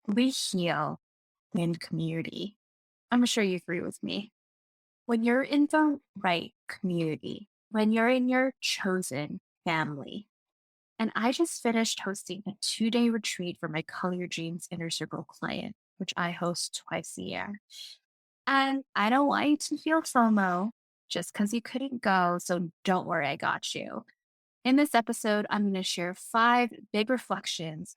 We heal in community. I'm sure you agree with me. When you're in the right community, when you're in your chosen family. And I just finished hosting a 2-day retreat for my Color Your Dreams Inner Circle client, which I host twice a year. And I don't want you to feel FOMO just because you couldn't go. So don't worry, I got you. In this episode, I'm going to share 5 big reflections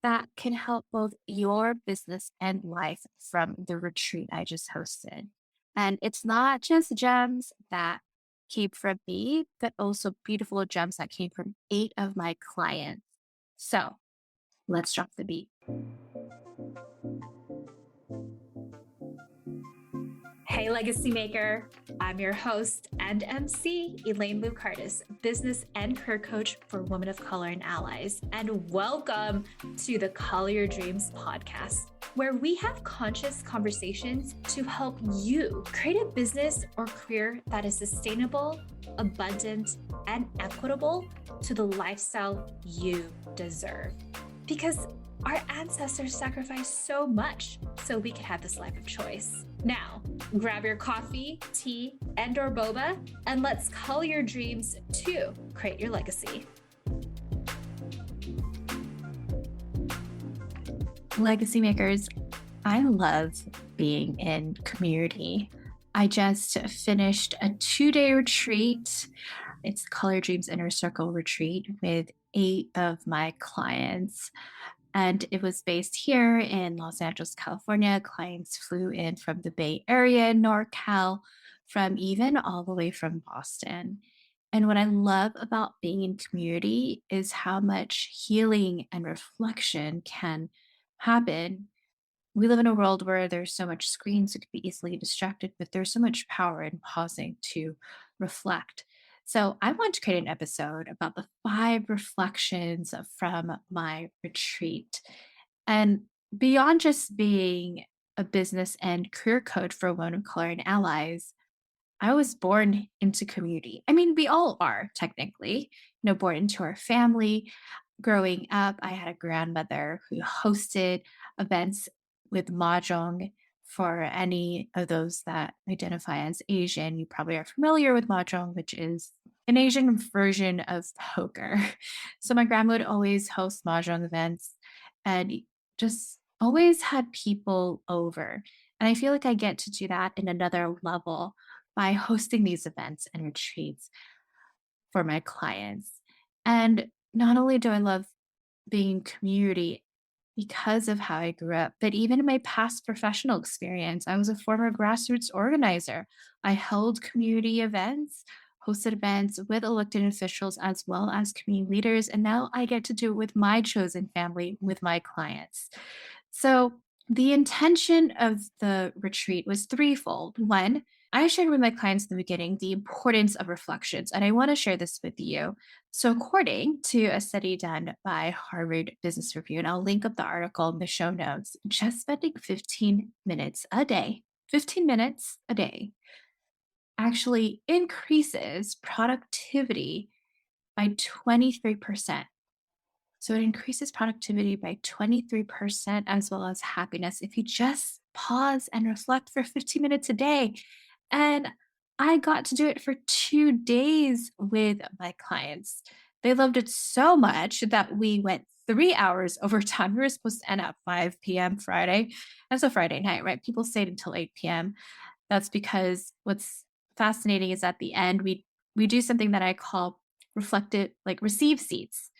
that can help both your business and life from the retreat I just hosted. And it's not just gems that came from me, but also beautiful gems that came from 8 of my clients. So let's drop the beat. Hey, Legacy Maker. I'm your host and MC, Elaine Lucardis, business and career coach for women of color and allies. And welcome to the Call Your Dreams podcast, where we have conscious conversations to help you create a business or career that is sustainable, abundant, and equitable to the lifestyle you deserve. Because our ancestors sacrificed so much so we could have this life of choice. Now, grab your coffee, tea, and/or boba, and let's call your dreams to create your legacy. Legacy makers, I love being in community. I just finished a 2-day retreat. It's Color Dreams Inner Circle retreat with 8 of my clients. And it was based here in Los Angeles, California. Clients flew in from the Bay Area, NorCal, from even all the way from Boston. And what I love about being in community is how much healing and reflection can happen. We live in a world where there's so much screens, it could be easily distracted, but there's so much power in pausing to reflect. So, I want to create an episode about the 5 reflections from my retreat. And beyond just being a business and career coach for women of color and allies, I was born into community. I mean, we all are technically, born into our family. Growing up, I had a grandmother who hosted events with mahjong. For any of those that identify as Asian, you probably are familiar with mahjong, which is an Asian version of poker. So my grandma would always host mahjong events and just always had people over. And I feel like I get to do that in another level by hosting these events and retreats for my clients. And not only do I love being in community because of how I grew up, but even in my past professional experience, I was a former grassroots organizer. I held community events, hosted events with elected officials as well as community leaders. And now I get to do it with my chosen family, with my clients. So the intention of the retreat was threefold. One, I shared with my clients in the beginning the importance of reflections, and I want to share this with you. So, according to a study done by Harvard Business Review, and I'll link up the article in the show notes, just spending 15 minutes a day, 15 minutes a day, actually increases productivity by 23%. So it increases productivity by 23% as well as happiness if you just pause and reflect for 15 minutes a day. And I got to do it for 2 days with my clients. They loved it so much that we went 3 hours over time. We were supposed to end at 5 p.m. Friday. That's a Friday night, right? People stayed until 8 p.m. That's because what's fascinating is at the end, we do something that I call reflected, like receive seats,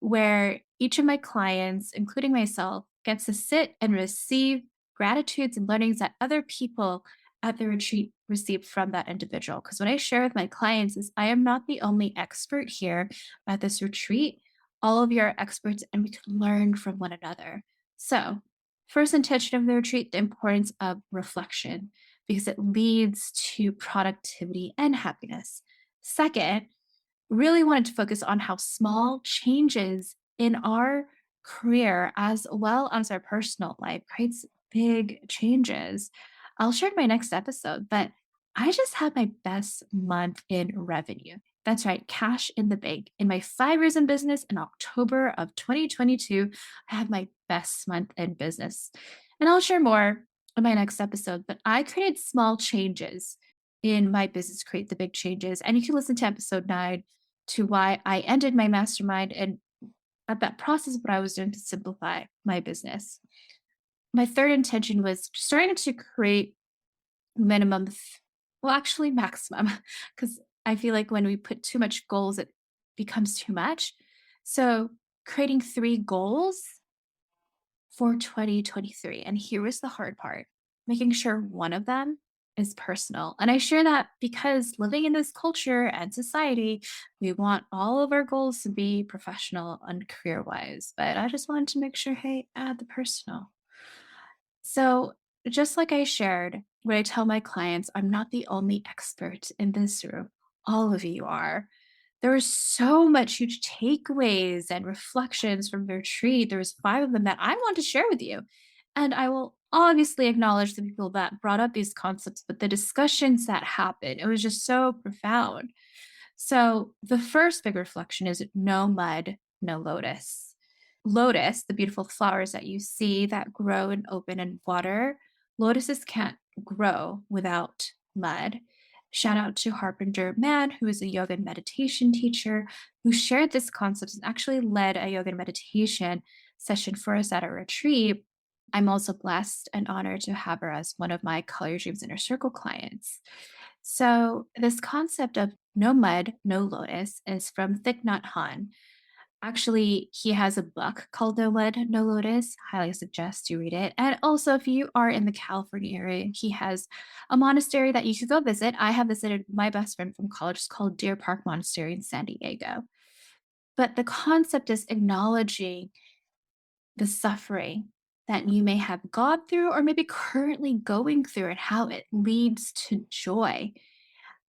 where each of my clients, including myself, gets to sit and receive gratitudes and learnings that other people at the retreat received from that individual. Because what I share with my clients is I am not the only expert here at this retreat. All of you are experts and we can learn from one another. So, first intention of the retreat, the importance of reflection, because it leads to productivity and happiness. Second, really wanted to focus on how small changes in our career as well as our personal life creates big changes. I'll share in my next episode, but I just had my best month in revenue. That's right, cash in the bank. In my 5 years in business in October of 2022, I had my best month in business. And I'll share more in my next episode, but I created small changes in my business, create the big changes. And you can listen to episode 9 to why I ended my mastermind and at that process, what I was doing to simplify my business. My third intention was starting to create minimum, well, actually maximum, because I feel like when we put too much goals, it becomes too much. So creating 3 goals for 2023. And here was the hard part, making sure one of them is personal. And I share that because living in this culture and society, we want all of our goals to be professional and career wise. But I just wanted to make sure, hey, add the personal. So, just like I shared, when I tell my clients, I'm not the only expert in this room, all of you are. There was so much huge takeaways and reflections from the retreat. There was 5 of them that I want to share with you. And I will obviously acknowledge the people that brought up these concepts, but the discussions that happened, it was just so profound. So the first big reflection is no mud, no lotus. Lotus, the beautiful flowers that you see that grow and open in water, lotuses can't grow without mud. Shout out to Harpinger Man, who is a yoga and meditation teacher who shared this concept and actually led a yoga and meditation session for us at a retreat. I'm also blessed and honored to have her as one of my Color Your Dreams Inner Circle clients. So, this concept of no mud, no lotus is from Thich Nhat Hanh. Actually, he has a book called No Mud, No Lotus. Highly suggest you read it. And also, if you are in the California area, he has a monastery that you should go visit. I have visited my best friend from college. It's called Deer Park Monastery in San Diego. But the concept is acknowledging the suffering that you may have gone through or maybe currently going through and how it leads to joy.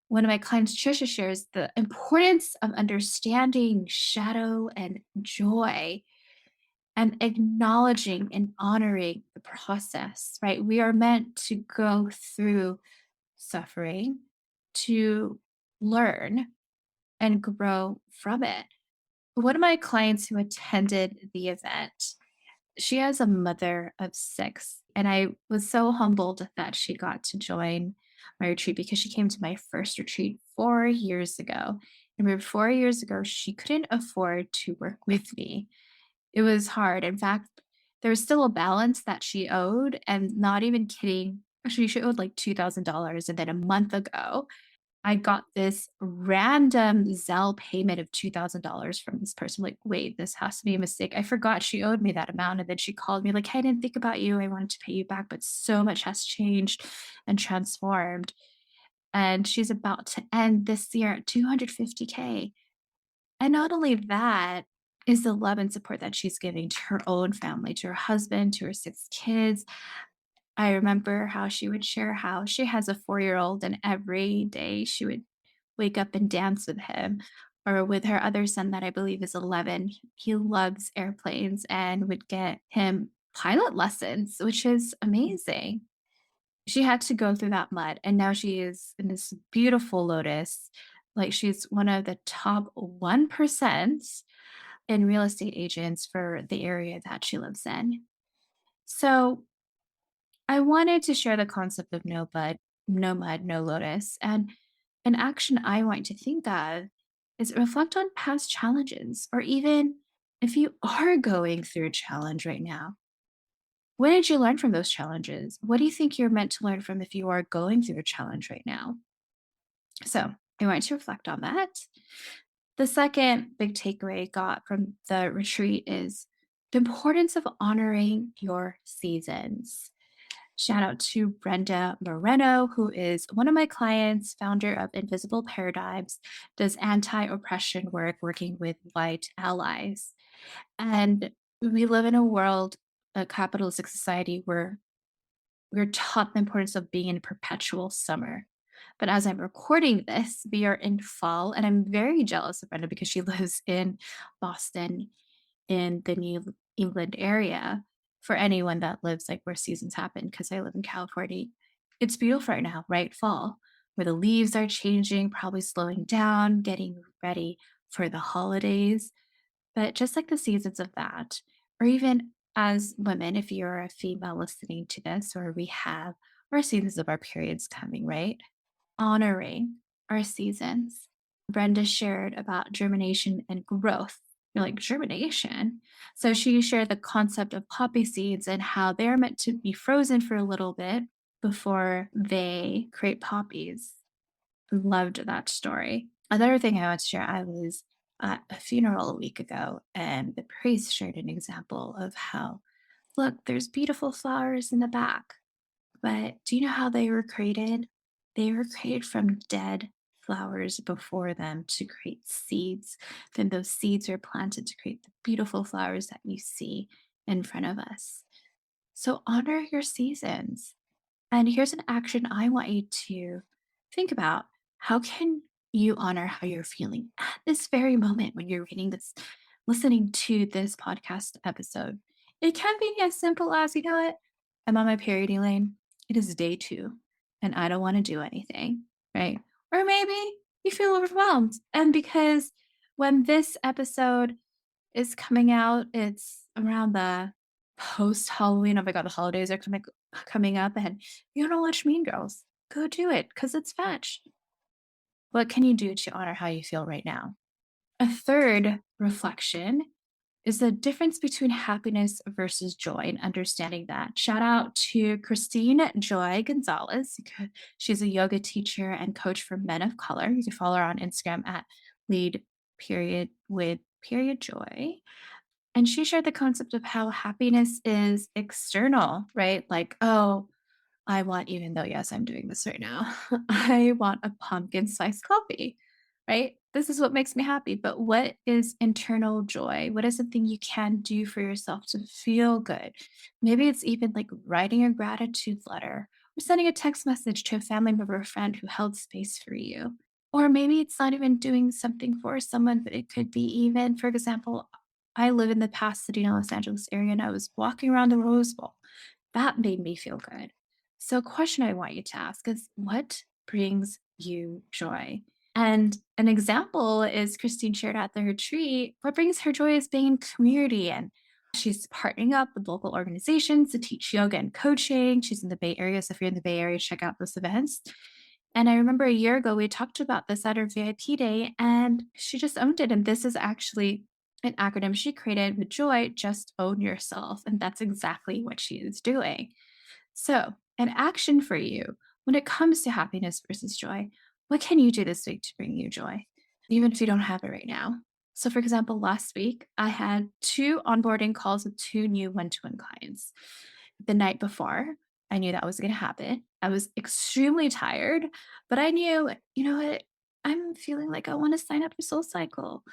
One of my clients, Trisha, shares the importance of understanding shadow and joy and acknowledging and honoring the process, right? We are meant to go through suffering to learn and grow from it. One of my clients who attended the event, she has a mother of 6, and I was so humbled that she got to join my retreat because she came to my first retreat 4 years ago. And 4 years ago, she couldn't afford to work with me. It was hard. In fact, there was still a balance that she owed, and not even kidding, actually, she owed like $2,000. And then a month ago, I got this random Zelle payment of $2,000 from this person. Like, wait, this has to be a mistake. I forgot she owed me that amount. And then she called me, like, hey, I didn't think about you. I wanted to pay you back, but so much has changed and transformed. And she's about to end this year at 250K. And not only that, is the love and support that she's giving to her own family, to her husband, to her 6 kids. I remember how she would share how she has a 4-year-old, and every day she would wake up and dance with him, or with her other son that I believe is 11. He loves airplanes and would get him pilot lessons, which is amazing. She had to go through that mud, and now she is in this beautiful lotus. Like, she's one of the top 1% in real estate agents for the area that she lives in. So I wanted to share the concept of no mud, no lotus. And an action I want to think of is reflect on past challenges, or even if you are going through a challenge right now, what did you learn from those challenges? What do you think you're meant to learn from if you are going through a challenge right now? So I want to reflect on that. The second big takeaway I got from the retreat is the importance of honoring your seasons. Shout out to Brenda Moreno, who is one of my clients, founder of Invisible Paradigms, does anti oppression work working with white allies. And we live in a world, a capitalistic society, where we're taught the importance of being in perpetual summer. But as I'm recording this, we are in fall, and I'm very jealous of Brenda because she lives in Boston in the New England area. For anyone that lives like where seasons happen, because I live in California, it's beautiful right now, right? Fall, where the leaves are changing, probably slowing down, getting ready for the holidays. But just like the seasons of that, or even as women, if you're a female listening to this, or we have our seasons of our periods coming, right? Honoring our seasons. Brenda shared about germination and growth. You're like, germination? So she shared the concept of poppy seeds and how they're meant to be frozen for a little bit before they create poppies. Loved that story. Another thing I want to share, I was at a funeral a week ago, and the priest shared an example of how, look, there's beautiful flowers in the back, but do you know how they were created? They were created from dead flowers before them to create seeds. Then those seeds are planted to create the beautiful flowers that you see in front of us. So honor your seasons. And here's an action I want you to think about. How can you honor how you're feeling at this very moment when you're reading this, listening to this podcast episode? It can be as simple as, you know what? I'm on my period, Elaine. It is day 2, and I don't want to do anything, right? Or maybe you feel overwhelmed. And because when this episode is coming out, it's around the post Halloween. Oh my god, the holidays are coming up, and you don't watch Mean Girls. Go do it because it's fetch. What can you do to honor how you feel right now? A third reflection is the difference between happiness versus joy and understanding that. Shout out to Christine Joy Gonzalez. She's a yoga teacher and coach for men of color. You can follow her on Instagram at lead period with period joy. And she shared the concept of how happiness is external, right? Like, oh, I want, even though, yes, I'm doing this right now, I want a pumpkin spice coffee, right? This is what makes me happy. But what is internal joy? What is something you can do for yourself to feel good? Maybe it's even like writing a gratitude letter or sending a text message to a family member or friend who held space for you. Or maybe it's not even doing something for someone, but it could be even, for example, I live in the Pasadena, Los Angeles area, and I was walking around the Rose Bowl. That made me feel good. So, a question I want you to ask is, what brings you joy? And an example is Christine shared at the retreat. What brings her joy is being in community, and she's partnering up with local organizations to teach yoga and coaching. She's in the Bay Area. So if you're in the Bay Area, check out those events. And I remember a year ago, we talked about this at her VIP day, and she just owned it. And this is actually an acronym she created with joy: just own yourself. And that's exactly what she is doing. So, an action for you when it comes to happiness versus joy. What can you do this week to bring you joy, even if you don't have it right now? So, for example, last week I had 2 onboarding calls with 2 new one-to-one clients. The night before, I knew that was going to happen. I was extremely tired, but I knew, you know what? I'm feeling like I want to sign up for Soul Cycle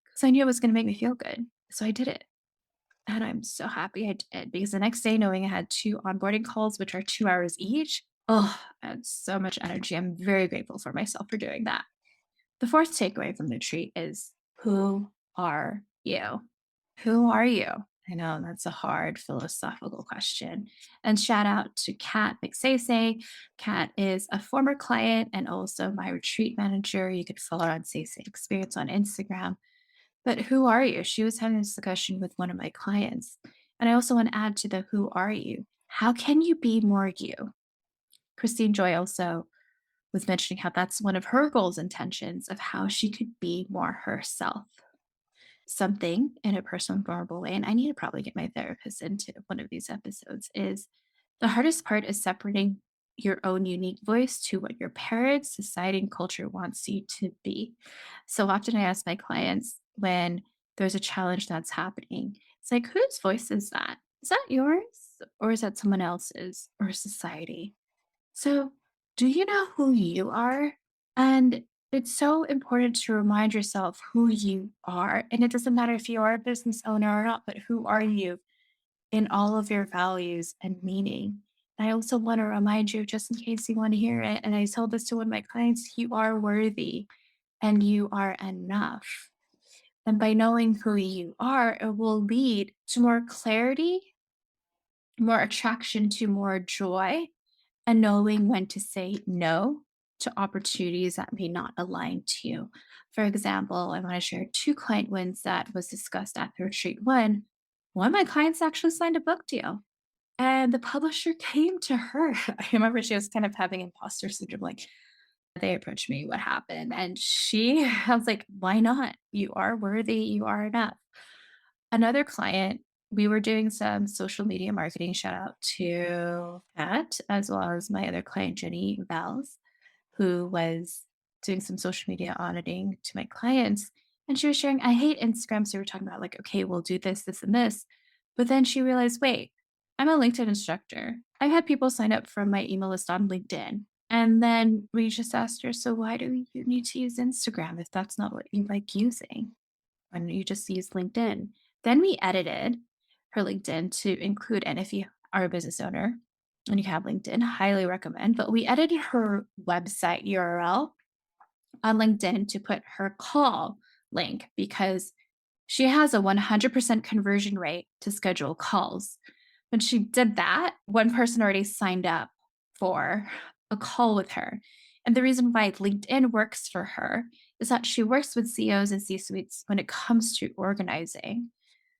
because I knew it was going to make me feel good. So I did it. And I'm so happy I did, because the next day, knowing I had 2 onboarding calls, which are 2 hours each, oh, I had so much energy. I'm very grateful for myself for doing that. The fourth takeaway from the retreat is, who are you? Who are you? I know that's a hard philosophical question. And shout out to Kat McSaysay. Kat is a former client and also my retreat manager. You could follow her on Saysay Experience on Instagram. But who are you? She was having this discussion with one of my clients. And I also want to add to the who are you? How can you be more you? Christine Joy also was mentioning how that's one of her goals, intentions of how she could be more herself. Something in a personal and vulnerable way, and I need to probably get my therapist into one of these episodes, is the hardest part is separating your own unique voice to what your parents, society, and culture wants you to be. So often I ask my clients when there's a challenge that's happening, it's like, whose voice is that? Is that yours? Or is that someone else's or society? So, do you know who you are? And it's so important to remind yourself who you are. And it doesn't matter if you are a business owner or not, but who are you in all of your values and meaning? And I also want to remind you, just in case you want to hear it, and I told this to one of my clients, you are worthy and you are enough. And by knowing who you are, it will lead to more clarity, more attraction to more joy, and knowing when to say no to opportunities that may not align to you. For example, I want to share 2 client wins that was discussed at the retreat. One, One of my clients actually signed a book deal. And the publisher came to her. I remember she was kind of having imposter syndrome. Like they approached me, what happened? And I was like, why not? You are worthy. You are enough. Another client, we were doing some social media marketing. Shout out to Pat, as well as my other client, Jenny Bells, who was doing some social media auditing to my clients. And she was sharing, I hate Instagram. So we were talking about, like, okay, we'll do this, this, and this. But then she realized, wait, I'm a LinkedIn instructor. I've had people sign up from my email list on LinkedIn. And then we just asked her, so why do you need to use Instagram if that's not what you like using? Why don't you just use LinkedIn? Then we edited her LinkedIn to include, and if you are a business owner and you have LinkedIn, highly recommend, but we edited her website URL on LinkedIn to put her call link because she has a 100% conversion rate to schedule calls. When she did that, one person already signed up for a call with her. And the reason why LinkedIn works for her is that she works with CEOs and C suites when it comes to organizing.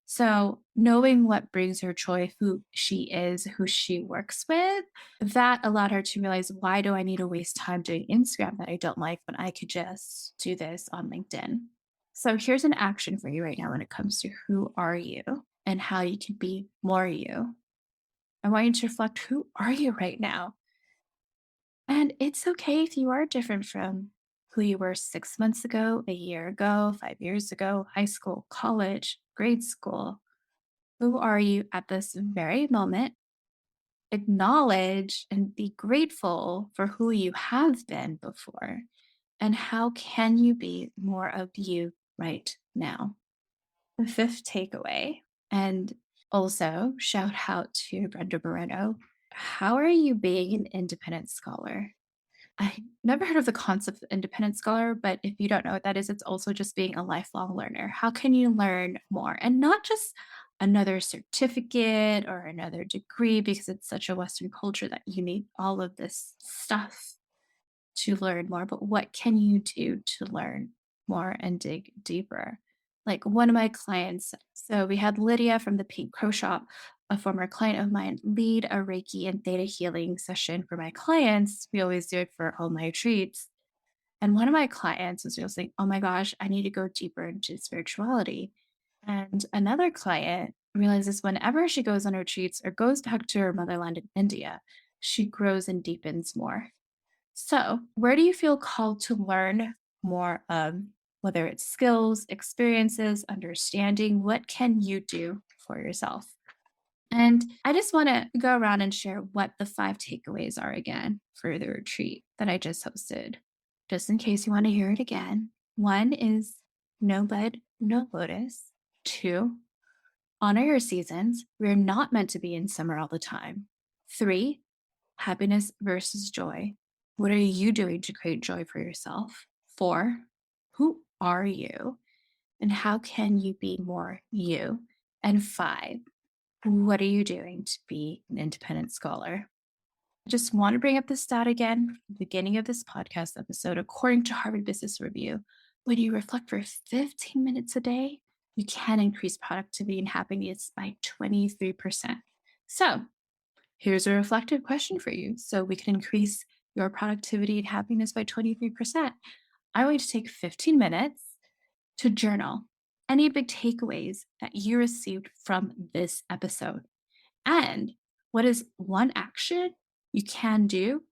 So, knowing what brings her joy, who she is, who she works with, that allowed her to realize, why do I need to waste time doing Instagram that I don't like when I could just do this on LinkedIn? So, here's an action for you right now when it comes to who are you and how you can be more you. I want you to reflect, who are you right now? And it's okay if you are different from who you were 6 months ago, a year ago, 5 years ago, high school, college, grade school. Who are you at this very moment? Acknowledge and be grateful for who you have been before. And how can you be more of you right now? The fifth takeaway, and also shout out to Brenda Moreno. How are you being an independent scholar? I never heard of the concept of independent scholar, but if you don't know what that is, it's also just being a lifelong learner. How can you learn more? And not just another certificate or another degree, because it's such a Western culture that you need all of this stuff to learn more, but what can you do to learn more and dig deeper? Like one of my clients, so we had Lydia from the Pink Crow Shop, a former client of mine, lead a Reiki and theta healing session for my clients. We always do it for all my retreats. And one of my clients was just like, oh my gosh, I need to go deeper into spirituality. And another client realizes whenever she goes on retreats or goes back to her motherland in India, she grows and deepens more. So, where do you feel called to learn more of, whether it's skills, experiences, understanding? What can you do for yourself? And I just want to go around and share what the five takeaways are again for the retreat that I just hosted, just in case you want to hear it again. One is no bud, no lotus. Two, honor your seasons. We're not meant to be in summer all the time. Three, happiness versus joy. What are you doing to create joy for yourself? Four, who are you? And how can you be more you? And five, what are you doing to be an independent scholar? I just want to bring up this stat again from the beginning of this podcast episode. According to Harvard Business Review, when you reflect for 15 minutes a day, you can increase productivity and happiness by 23%. So, here's a reflective question for you so we can increase your productivity and happiness by 23%. I want you to take 15 minutes to journal any big takeaways that you received from this episode. And what is one action you can do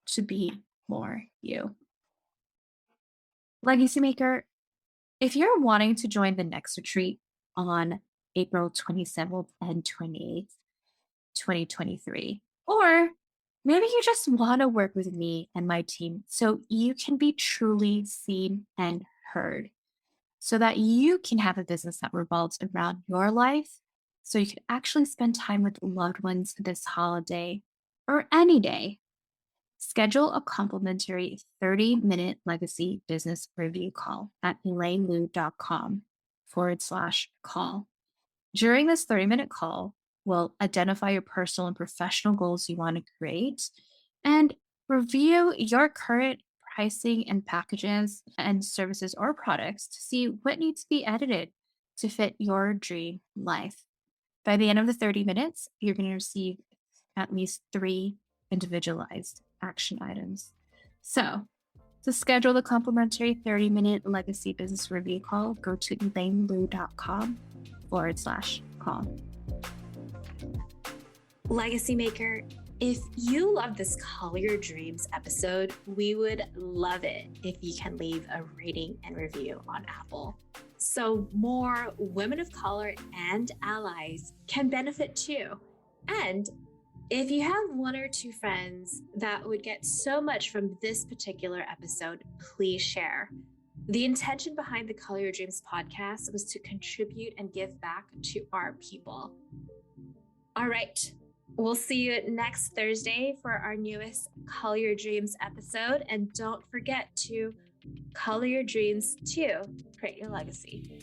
to be more you? Legacy Maker, if you're wanting to join the next retreat on April 27th and 28th, 2023. Or maybe you just want to work with me and my team so you can be truly seen and heard, so that you can have a business that revolves around your life, so you can actually spend time with loved ones this holiday or any day. Schedule a complimentary 30-minute legacy business review call at elainelu.com/call. During this 30-minute call, we'll identify your personal and professional goals you want to create and review your current pricing and packages and services or products to see what needs to be edited to fit your dream life. By the end of the 30 minutes, you're going to receive at least 3 individualized action items. So, to schedule the complimentary 30-minute legacy business review call, go to elainelu.com/call. Legacy Maker, if you love this Color Your Dreams episode, we would love it if you can leave a rating and review on Apple, so more women of color and allies can benefit too. And if you have 1 or 2 friends that would get so much from this particular episode, please share. The intention behind the Color Your Dreams podcast was to contribute and give back to our people. All right. We'll see you next Thursday for our newest Color Your Dreams episode. And don't forget to color your dreams to create your legacy.